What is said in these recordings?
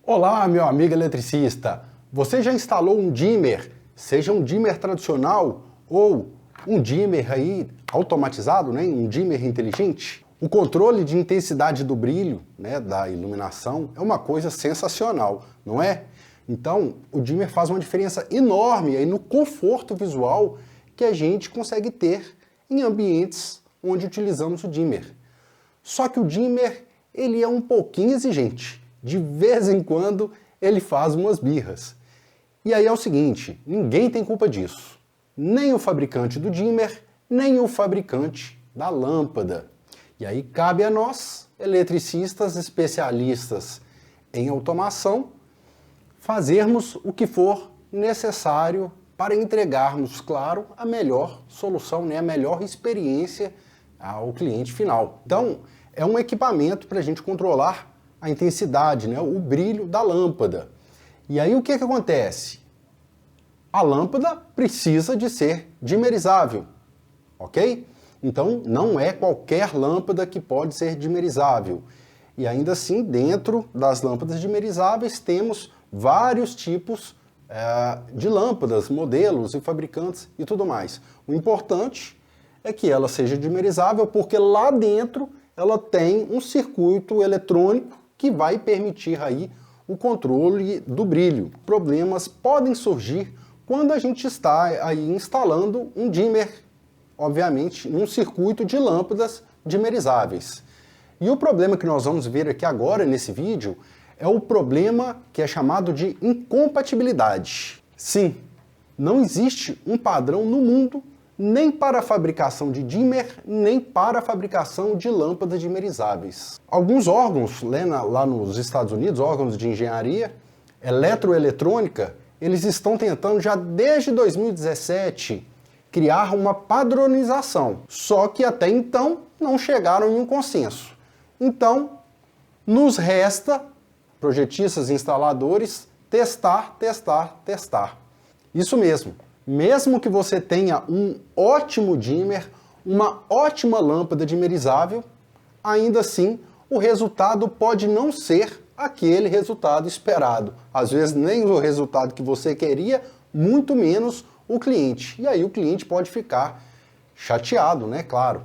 Olá, meu amigo eletricista! Você já instalou um dimmer, seja um dimmer tradicional ou um dimmer aí automatizado, né? Um dimmer inteligente? O controle de intensidade do brilho, né, da iluminação, é uma coisa sensacional, não é? Então, o dimmer faz uma diferença enorme aí no conforto visual que a gente consegue ter em ambientes onde utilizamos o dimmer. Só que o dimmer, ele é um pouquinho exigente. De vez em quando, ele faz umas birras. E aí é o seguinte, ninguém tem culpa disso. Nem o fabricante do dimmer, nem o fabricante da lâmpada. E aí cabe a nós, eletricistas especialistas em automação, fazermos o que for necessário para entregarmos, claro, a melhor solução, né, a melhor experiência ao cliente final. Então, é um equipamento para a gente controlar a intensidade, né, o brilho da lâmpada. E aí o que acontece? A lâmpada precisa de ser dimmerizável, ok? Então, não é qualquer lâmpada que pode ser dimmerizável. E ainda assim, dentro das lâmpadas dimmerizáveis, temos vários tipos de lâmpadas, modelos e fabricantes e tudo mais. O importante é que ela seja dimmerizável, porque lá dentro ela tem um circuito eletrônico que vai permitir aí o controle do brilho. Problemas podem surgir quando a gente está aí instalando um dimmer, obviamente, num circuito de lâmpadas dimmerizáveis. E o problema que nós vamos ver aqui agora nesse vídeo é o problema que é chamado de incompatibilidade. Sim, não existe um padrão no mundo nem para a fabricação de dimmer, nem para a fabricação de lâmpadas dimmerizáveis. Alguns órgãos, lá nos Estados Unidos, órgãos de engenharia, eletroeletrônica, eles estão tentando já desde 2017 criar uma padronização, só que até então não chegaram em um consenso. Então, nos resta, projetistas e instaladores, testar. Isso mesmo. Mesmo que você tenha um ótimo dimmer, uma ótima lâmpada dimmerizável, ainda assim o resultado pode não ser aquele resultado esperado. Às vezes nem o resultado que você queria, muito menos o cliente. E aí o cliente pode ficar chateado, né? Claro.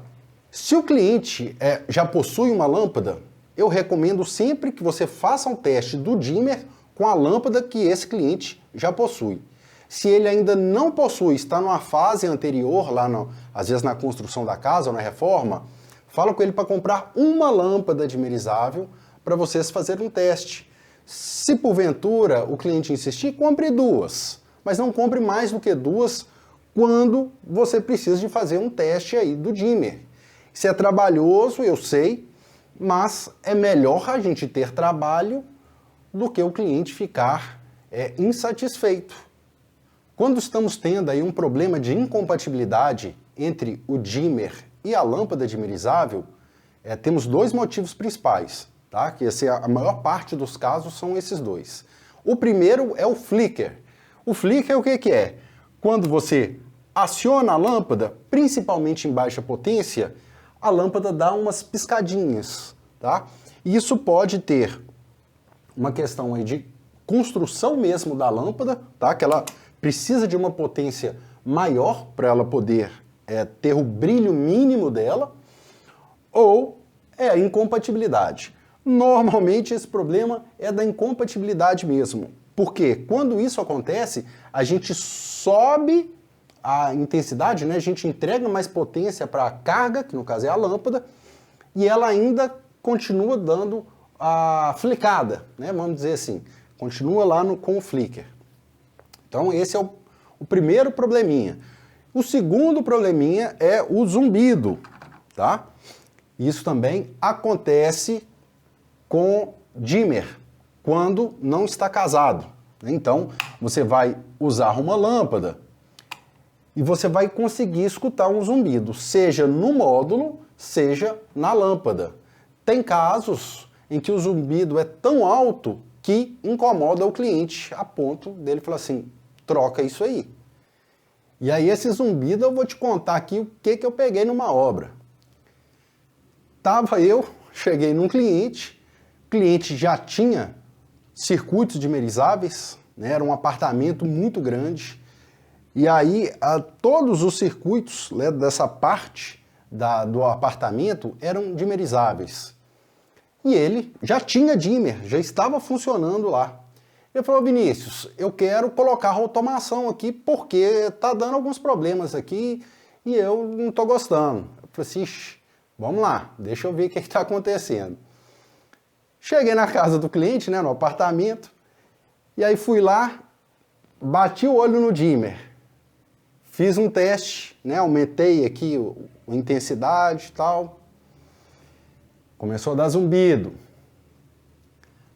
Se o cliente já possui uma lâmpada, eu recomendo sempre que você faça um teste do dimmer com a lâmpada que esse cliente já possui. Se ele ainda não possui, está numa fase anterior, às vezes na construção da casa ou na reforma, fala com ele para comprar uma lâmpada dimmerizável para vocês fazerem um teste. Se porventura o cliente insistir, compre duas, mas não compre mais do que duas quando você precisa de fazer um teste aí do dimmer. Isso é trabalhoso, eu sei, mas é melhor a gente ter trabalho do que o cliente ficar insatisfeito. Quando estamos tendo aí um problema de incompatibilidade entre o dimmer e a lâmpada dimmerizável, temos dois motivos principais, tá? Que a maior parte dos casos são esses dois. O primeiro é o flicker. O flicker o que é? Quando você aciona a lâmpada, principalmente em baixa potência, a lâmpada dá umas piscadinhas, tá? E isso pode ter uma questão aí de construção mesmo da lâmpada, tá? Que ela precisa de uma potência maior para ela poder ter o brilho mínimo dela, ou é a incompatibilidade. Normalmente esse problema é da incompatibilidade mesmo, porque quando isso acontece, a gente sobe a intensidade, né? A gente entrega mais potência para a carga, que no caso é a lâmpada, e ela ainda continua dando a flicada, né? Vamos dizer assim, continua lá com o flicker. Então esse é o primeiro probleminha. O segundo probleminha é o zumbido, tá? Isso também acontece com dimmer, quando não está casado. Então você vai usar uma lâmpada e você vai conseguir escutar um zumbido, seja no módulo, seja na lâmpada. Tem casos em que o zumbido é tão alto que incomoda o cliente a ponto dele falar assim, troca isso aí. E aí esse zumbido eu vou te contar aqui o que eu peguei numa obra. Cheguei num cliente, o cliente já tinha circuitos dimerizáveis, né? Era um apartamento muito grande, e aí todos os circuitos, né, dessa parte do apartamento eram dimerizáveis. E ele já tinha dimmer, já estava funcionando lá. Ele falou: Vinícius, eu quero colocar automação aqui porque está dando alguns problemas aqui e eu não estou gostando. Eu falei assim: vamos lá, deixa eu ver o que está acontecendo. Cheguei na casa do cliente, né, no apartamento, e aí fui lá, bati o olho no dimmer, fiz um teste, né, aumentei aqui a intensidade e tal, começou a dar zumbido.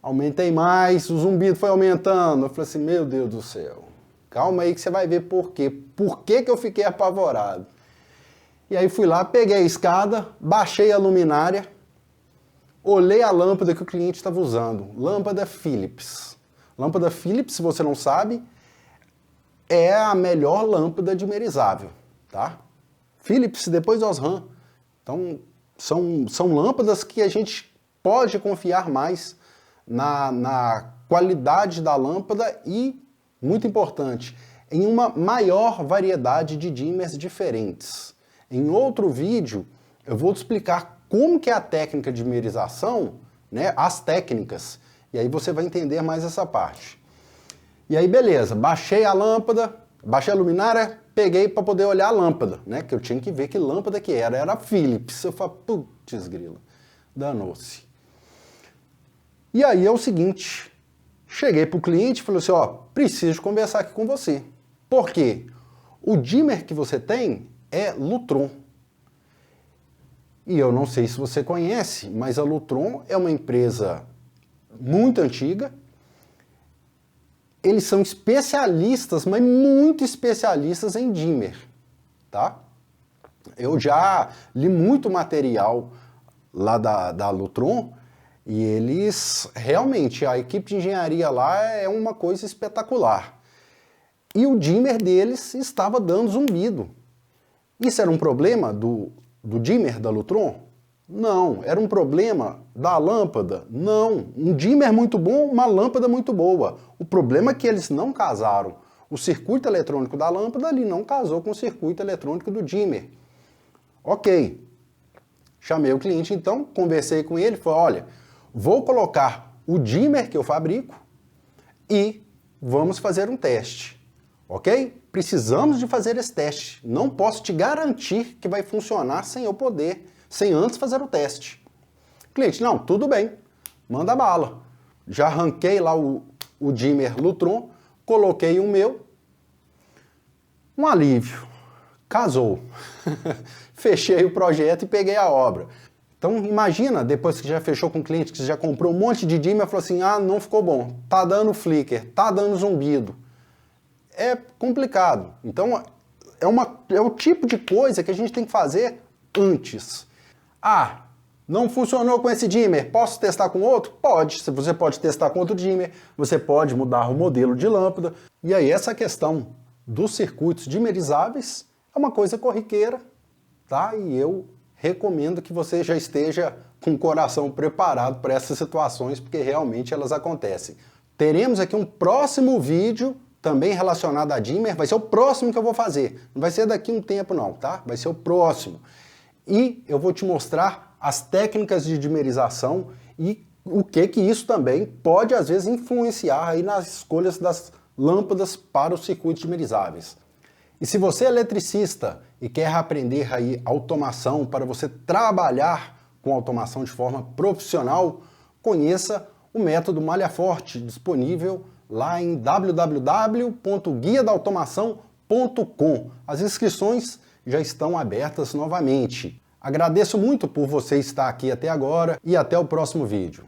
Aumentei mais, o zumbido foi aumentando. Eu falei assim: meu Deus do céu, calma aí que você vai ver por quê. Por que que eu fiquei apavorado? E aí fui lá, peguei a escada, baixei a luminária, olhei a lâmpada que o cliente estava usando. Lâmpada Philips. Lâmpada Philips, se você não sabe, é a melhor lâmpada dimerizável, tá? Philips, depois Osram. Então, são lâmpadas que a gente pode confiar mais na qualidade da lâmpada e, muito importante, em uma maior variedade de dimmers diferentes. Em outro vídeo, eu vou te explicar como que é a técnica de dimerização, né, as técnicas, e aí você vai entender mais essa parte. E aí, beleza, baixei a lâmpada, baixei a luminária, peguei para poder olhar a lâmpada, né, que eu tinha que ver que lâmpada que era Philips. Eu falei: putz grila, danou-se. E aí é o seguinte, cheguei para o cliente e falei assim: ó, preciso conversar aqui com você. Por quê? O dimmer que você tem é Lutron. E eu não sei se você conhece, mas a Lutron é uma empresa muito antiga. Eles são especialistas, mas muito especialistas em dimmer, tá? Eu já li muito material lá da Lutron, e eles, realmente, a equipe de engenharia lá é uma coisa espetacular. E o dimmer deles estava dando zumbido. Isso era um problema do dimmer da Lutron? Não. Era um problema da lâmpada? Não. Um dimmer muito bom, uma lâmpada muito boa. O problema é que eles não casaram. O circuito eletrônico da lâmpada ali não casou com o circuito eletrônico do dimmer. Ok. Chamei o cliente então, conversei com ele, falei: olha, vou colocar o dimmer que eu fabrico e vamos fazer um teste, ok? Precisamos de fazer esse teste. Não posso te garantir que vai funcionar sem eu poder, sem antes fazer o teste. Cliente: não, tudo bem, manda bala. Já arranquei lá o dimmer Lutron, coloquei o meu, um alívio, casou. Fechei o projeto e peguei a obra. Então imagina, depois que já fechou com o cliente, que você já comprou um monte de dimmer, falou assim: ah, não ficou bom, tá dando flicker, tá dando zumbido. É complicado. Então é o tipo de coisa que a gente tem que fazer antes. Ah, não funcionou com esse dimmer, posso testar com outro? Pode, você pode testar com outro dimmer, você pode mudar o modelo de lâmpada. E aí essa questão dos circuitos dimerizáveis é uma coisa corriqueira, tá? E eu recomendo que você já esteja com o coração preparado para essas situações, porque realmente elas acontecem. Teremos aqui um próximo vídeo também relacionado a dimmer, vai ser o próximo que eu vou fazer. Não vai ser daqui um tempo não, tá? Vai ser o próximo. E eu vou te mostrar as técnicas de dimerização e o que isso também pode às vezes influenciar aí nas escolhas das lâmpadas para os circuitos dimerizáveis. E se você é eletricista e quer aprender aí automação para você trabalhar com automação de forma profissional, conheça o método Malha Forte, disponível lá em www.guiadaautomação.com. As inscrições já estão abertas novamente. Agradeço muito por você estar aqui até agora e até o próximo vídeo.